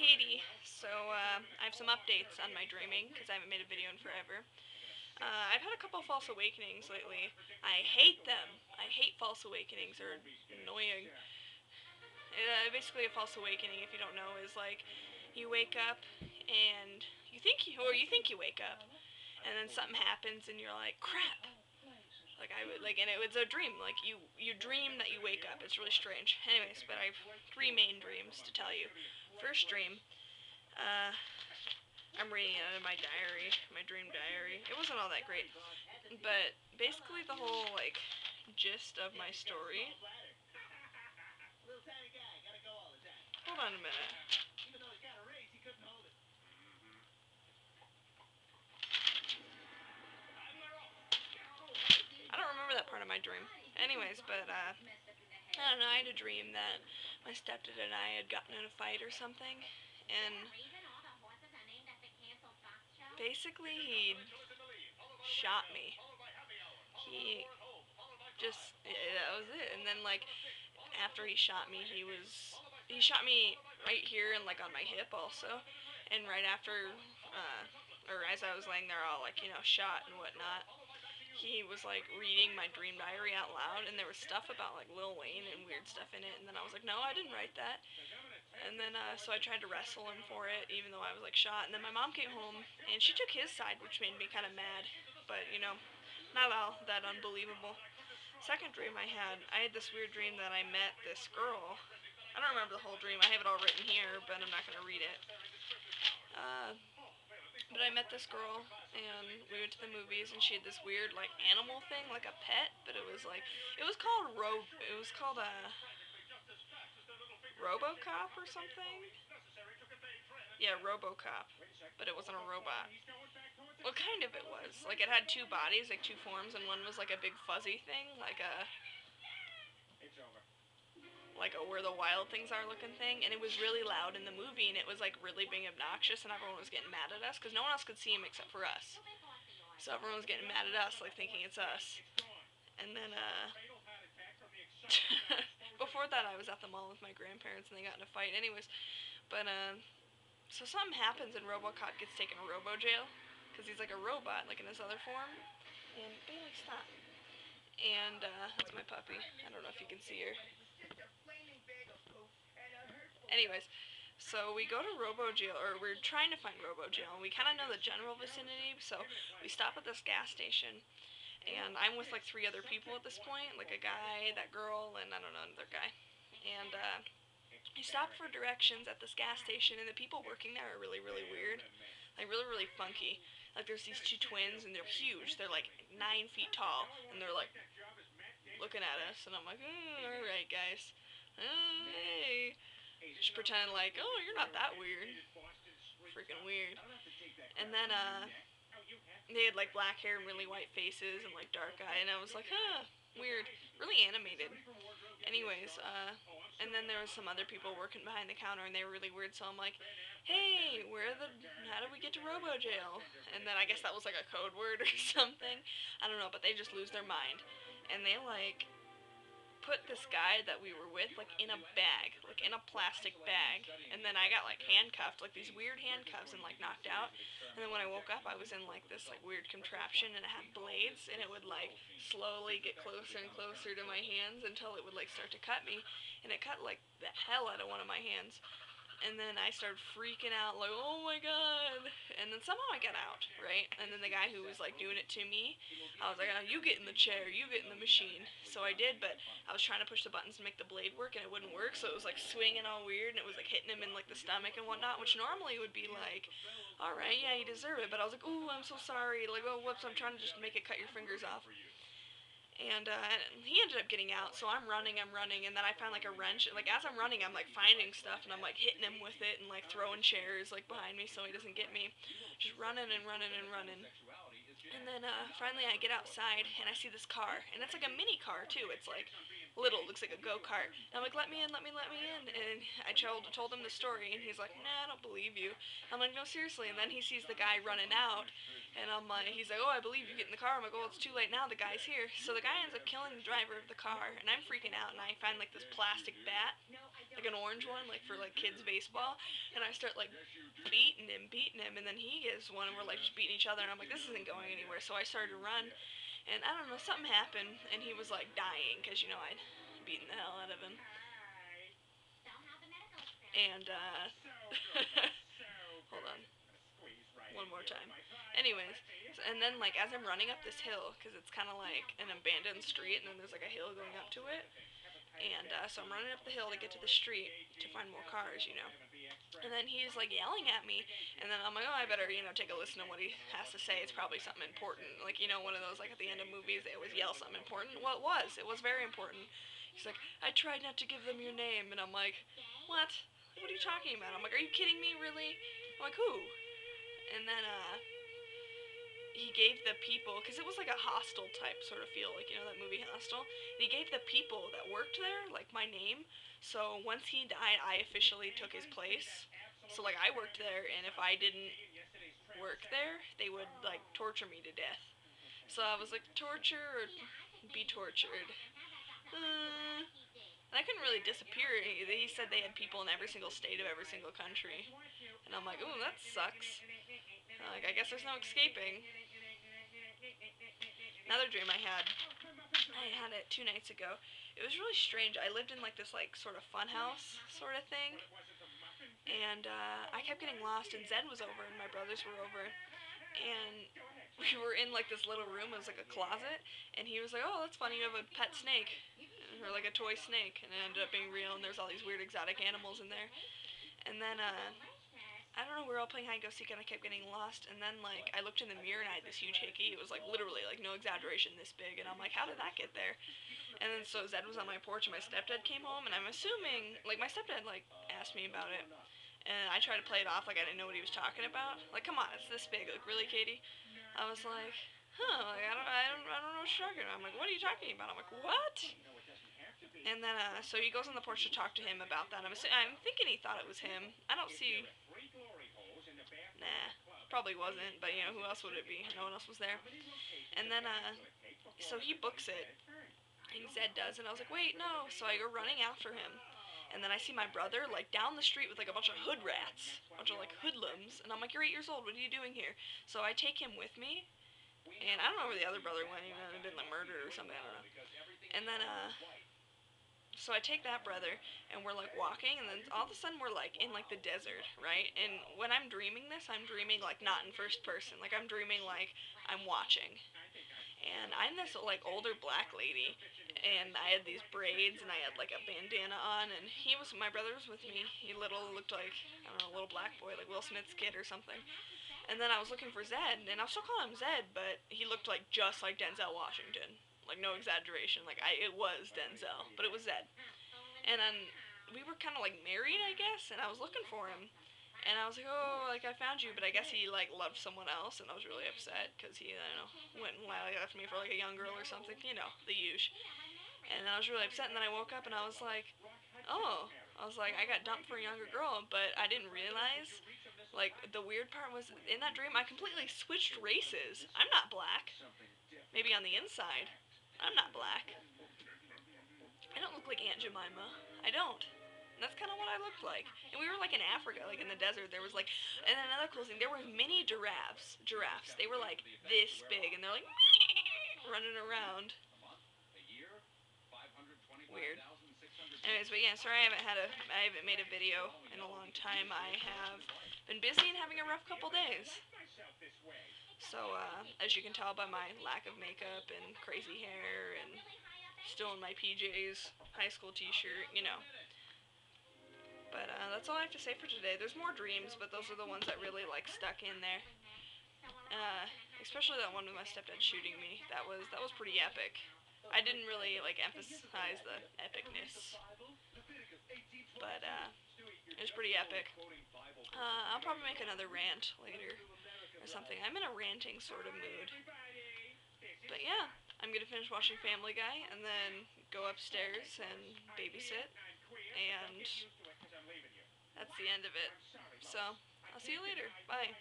Katie. So, I have some updates on my dreaming, because I haven't made a video in forever. I've had a couple false awakenings lately. I hate them. I hate false awakenings. They're annoying. Basically, a false awakening, if you don't know, is like you wake up and you think you wake up, and then something happens and you're like, crap. And it was a dream. Like you dream that you wake up. It's really strange. Anyways, but I have three main dreams to tell you. First dream, uh, I'm reading it out of my diary, my dream diary. It wasn't all that great, but basically the whole gist of my story. Hold on a minute. I don't remember that part of my dream. Anyways, but I don't know. I had a dream that my stepdad and I had gotten in a fight or something, and basically he shot me. He just that was it. And then after he shot me, he shot me right here and on my hip also. And right after, or as I was laying there all shot and whatnot, he was reading my dream diary out loud, and there was stuff about Lil Wayne and weird stuff in it. And then I was like, no, I didn't write that. And then so I tried to wrestle him for it, even though I was shot. And then my mom came home and she took his side, which made me kind of mad. But not all that unbelievable. Second dream I had this weird dream that I met this girl. I don't remember the whole dream. I have it all written here, but I'm not gonna read it. But I met this girl, and we went to the movies, and she had this weird animal thing, like a pet. But it was called a RoboCop or something. Yeah, RoboCop, but it wasn't a robot. Well, kind of it was. It had two bodies, two forms, and one was a big fuzzy thing, like a where the wild things are looking thing, and it was really loud in the movie, and it was really being obnoxious, and everyone was getting mad at us because no one else could see him except for us. So everyone was getting mad at us, thinking it's us. And then before that, I was at the mall with my grandparents, and they got in a fight. Anyways, but so something happens, and RoboCop gets taken to Robo Jail because he's a robot, in his other form. And Bailey, stop. And that's my puppy. I don't know if you can see her. Anyways, so we go to Robo Jail, or we're trying to find Robo Jail, and we kind of know the general vicinity, so we stop at this gas station, and I'm with three other people at this point, a guy, that girl, and I don't know, another guy. And we stop for directions at this gas station, and the people working there are really, really weird, really, really funky. There's these two twins, and they're huge. They're 9 feet tall, and they're looking at us, and I'm like, alright guys, hey. Just pretend oh, you're not that weird. Freaking weird. And then, they had black hair and really white faces and dark eye, and I was like, huh, weird. Really animated. Anyways, and then there was some other people working behind the counter, and they were really weird, so I'm like, hey, how did we get to Robo Jail? And then I guess that was a code word or something. I don't know, but they just lose their mind. And they put this guy that we were with in a bag, in a plastic bag, and then I got handcuffed, these weird handcuffs, and knocked out. And then when I woke up, I was in this weird contraption, and it had blades, and it would slowly get closer and closer to my hands until it would start to cut me, and it cut the hell out of one of my hands. And then I started freaking out, oh my god. And then somehow I got out, right? And then the guy who was doing it to me, I was like, oh, you get in the chair, you get in the machine. So I did, but I was trying to push the buttons to make the blade work, and it wouldn't work. So it was swinging all weird, and it was hitting him in the stomach and whatnot, which normally would be alright, yeah, you deserve it. But I was like, ooh, I'm so sorry. Oh, whoops, I'm trying to just make it cut your fingers off. And he ended up getting out, so I'm running, and then I find a wrench. As I'm running, I'm finding stuff, and I'm hitting him with it, and throwing chairs behind me so he doesn't get me. Just running and running and running. And then finally I get outside, and I see this car, and it's a mini car too. It's little, looks like a go-kart. And I'm like, let me in, let me in. And I told him the story, and he's like, nah, I don't believe you. I'm like, no, seriously. And then he sees the guy running out, and he's like, oh, I believe you, get in the car. I'm like, oh, it's too late now, the guy's here. So the guy ends up killing the driver of the car, and I'm freaking out, and I find like this plastic bat, like an orange one, like for like kids baseball, and I start like beating him, and then he gives one, and we're like just beating each other, and I'm like, this isn't going anywhere. So I started to run, and I don't know, something happened, and he was like dying, because I'd beaten the hell out of him. And hold on, one more time. Anyways, and then like as I'm running up this hill, because it's kind of like an abandoned street, and then there's like a hill going up to it. And so I'm running up the hill to get to the street to find more cars. And then he's like yelling at me, and then I'm like, oh, I better, take a listen to what he has to say. It's probably something important. Like, one of those, like at the end of movies, they always yell something important. Well, it was very important. He's like, I tried not to give them your name, and I'm like, what? What are you talking about? I'm like, are you kidding me, really? I'm like, who? And then, he gave the people, because it was like a hostel type sort of feel, like, that movie Hostel, and he gave the people that worked there, like, my name, so once he died, I officially took his place, so, like, I worked there, and if I didn't work there, they would, like, torture me to death, so I was like, torture or be tortured, and I couldn't really disappear. He said they had people in every single state of every single country, and I'm like, ooh, that sucks. Like, I guess there's no escaping. Another dream I had it 2 nights ago. It was really strange. I lived in like this like sort of fun house sort of thing, and I kept getting lost. And Zed was over, and my brothers were over, and we were in like this little room. It was like a closet, and he was like, "Oh, that's funny. You have a pet snake, or like a toy snake," and it ended up being real. And there's all these weird exotic animals in there. And then I don't know, we were all playing hide and go seek, and I kept getting lost, and then, like, I looked in the mirror, and I had this huge hickey. It was, like, literally, like, no exaggeration, this big, and I'm like, how did that get there? And then, so Zed was on my porch, and my stepdad came home, and I'm assuming, like, my stepdad, like, asked me about it, and I tried to play it off like I didn't know what he was talking about. Like, come on, it's this big. Like, really, Katie? I was like, like, I don't know what you're talking about. I'm like, what are you talking about? I'm like, what? And then, so he goes on the porch to talk to him about that. I'm thinking he thought it was him. I don't see. Nah, probably wasn't. But who else would it be? No one else was there. And then, so he books it. And Zed does, and I was like, wait, no. So I go running after him. And then I see my brother, like, down the street with, like, a bunch of hood rats. A bunch of, like, hoodlums. And I'm like, you're 8 years old. What are you doing here? So I take him with me. And I don't know where the other brother went. He might have been, like, murdered or something. I don't know. And then, so I take that brother, and we're, like, walking, and then all of a sudden we're, like, in, like, the desert, right? And when I'm dreaming this, I'm dreaming, like, not in first person. Like, I'm dreaming, like, I'm watching. And I'm this, like, older black lady, and I had these braids, and I had, like, a bandana on, and my brother was with me. He looked like, I don't know, a little black boy, like Will Smith's kid or something. And then I was looking for Zed, and I'll still call him Zed, but he looked, like, just like Denzel Washington. Like, no exaggeration. Like, it was Denzel, but it was Zed. And then we were kind of, like, married, I guess, and I was looking for him. And I was like, oh, like, I found you, but I guess he, like, loved someone else, and I was really upset, because he, I don't know, went and left me for, like, a young girl or something, the usual. And I was really upset, and then I woke up, and I was like, oh, I got dumped for a younger girl, but I didn't realize, like, the weird part was, in that dream, I completely switched races. I'm not black. Maybe on the inside. I'm not black. I don't look like Aunt Jemima. I don't. And that's kind of what I looked like. And we were like in Africa, like in the desert. There was like, and then another cool thing, there were mini giraffes. They were like this big, and they're like running around. Weird. Anyways, but yeah, sorry I haven't made a video in a long time. I have been busy and having a rough couple days. So, as you can tell by my lack of makeup and crazy hair and still in my PJs, high school t-shirt, But, that's all I have to say for today. There's more dreams, but those are the ones that really, like, stuck in there. Especially that one with my stepdad shooting me. That was pretty epic. I didn't really, like, emphasize the epicness. But, it was pretty epic. I'll probably make another rant later. Or something. I'm in a ranting sort of mood. But yeah, I'm gonna finish watching Family Guy, and then go upstairs and babysit, and that's the end of it. So, I'll see you later. Bye.